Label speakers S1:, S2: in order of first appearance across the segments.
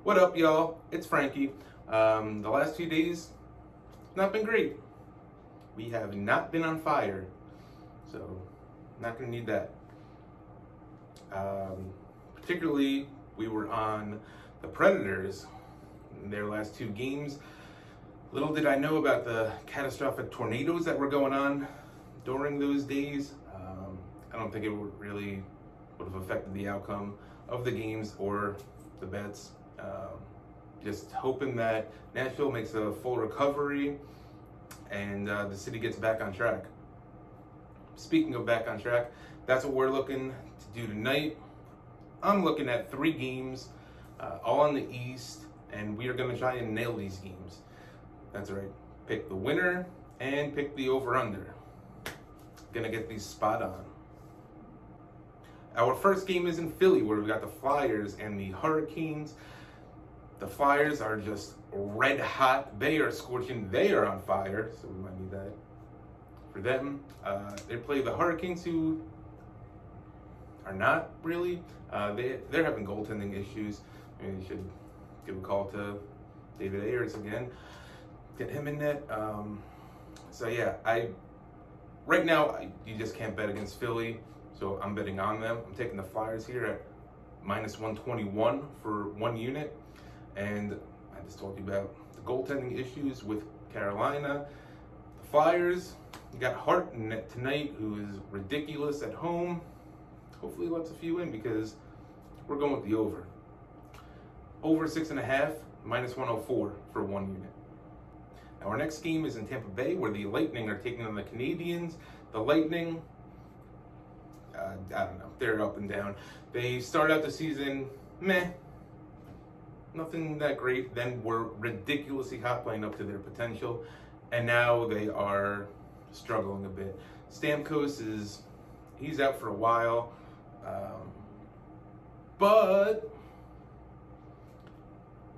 S1: What up, y'all? It's Frankie. The last few days, not been great. We have not been on fire, so not gonna need that. Particularly, we were on the Predators in their last two games. Little did I know about the catastrophic tornadoes that were going on during those days. I don't think it would have affected the outcome of the games or the bets. Just hoping that Nashville makes a full recovery and the city gets back on track. Speaking of back on track, that's what we're looking to do tonight. I'm looking at 3 games, all in the East, and we are going to try and nail these games. That's right. Pick the winner and pick the over-under. Gonna get these spot on. Our first game is in Philly, where we got the Flyers and the Hurricanes. The Flyers are just red hot. They are scorching. They are on fire, so we might need that for them. They play the Hurricanes, who are not really. They're having goaltending issues. I mean, you should give a call to David Ayers again. Get him in net. So yeah, right now you just can't bet against Philly, so I'm betting on them. I'm taking the Flyers here at -121 for 1 unit. And I just told you about the goaltending issues with Carolina. The Flyers, you got Hart in net tonight, who is ridiculous at home. Hopefully lets a few in because we're going with the over. Over 6.5, -104 for 1 unit. Now our next game is in Tampa Bay, where the Lightning are taking on the Canadiens. The Lightning, I don't know, they're up and down. They started out the season, meh. Nothing that great, then were ridiculously hot playing up to their potential, and now they are struggling a bit. Stamkos he's out for a while, but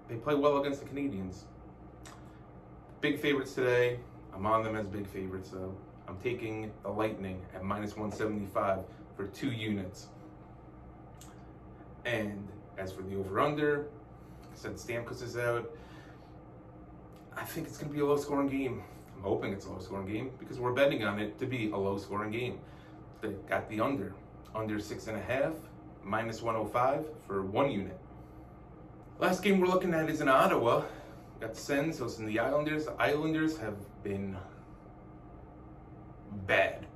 S1: they play well against the Canadiens. Big favorites today. I'm on them as big favorites, so I'm taking the Lightning at -175 for 2 units. And as for the over-under, I said Stamkos is out. I think it's going to be a low-scoring game. I'm hoping it's a low-scoring game because we're betting on it to be a low-scoring game. They got the under 6.5, -105 for 1 unit. Last game we're looking at is in Ottawa. Got the Sens hosting the Islanders. The Islanders have been bad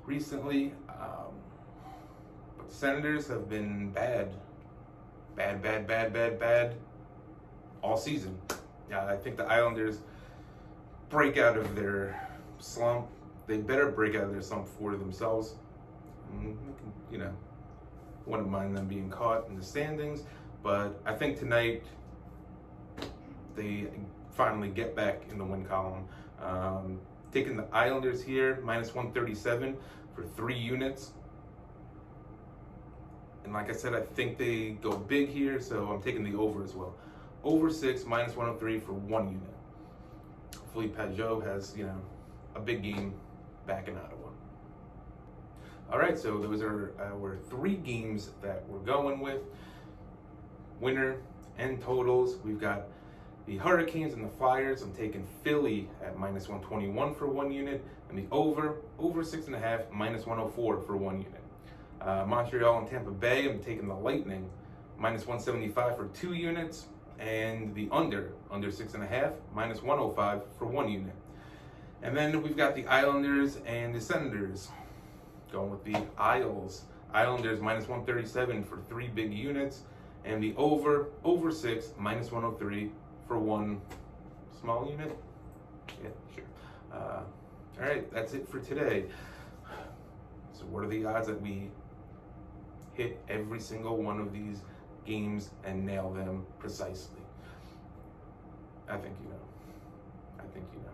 S1: recently. But the Senators have been bad all season. Yeah, I think the Islanders break out of their slump. They better break out of their slump for themselves. Wouldn't mind them being caught in the standings, but I think tonight they finally get back in the win column. Taking the Islanders here, -137 for 3 units. And like I said, I think they go big here, so I'm taking the over as well. Over 6, -103 for 1 unit. Hopefully Pajot has, a big game back in Ottawa. All right, so those are our 3 games that we're going with. Winner and totals. We've got the Hurricanes and the Flyers. I'm taking Philly at -121 for 1 unit, and the over 6.5, -104 for 1 unit. Montreal and Tampa Bay, I'm taking the Lightning, -175 for 2 units, and the under 6.5, -105 for 1 unit. And then we've got the Islanders and the Senators. Going with the Isles. Islanders -137 for 3 big units, and the over 6, -103 for 1 small unit. Yeah, sure. All right, that's it for today. So what are the odds that we hit every single one of these games and nail them precisely? I think you know.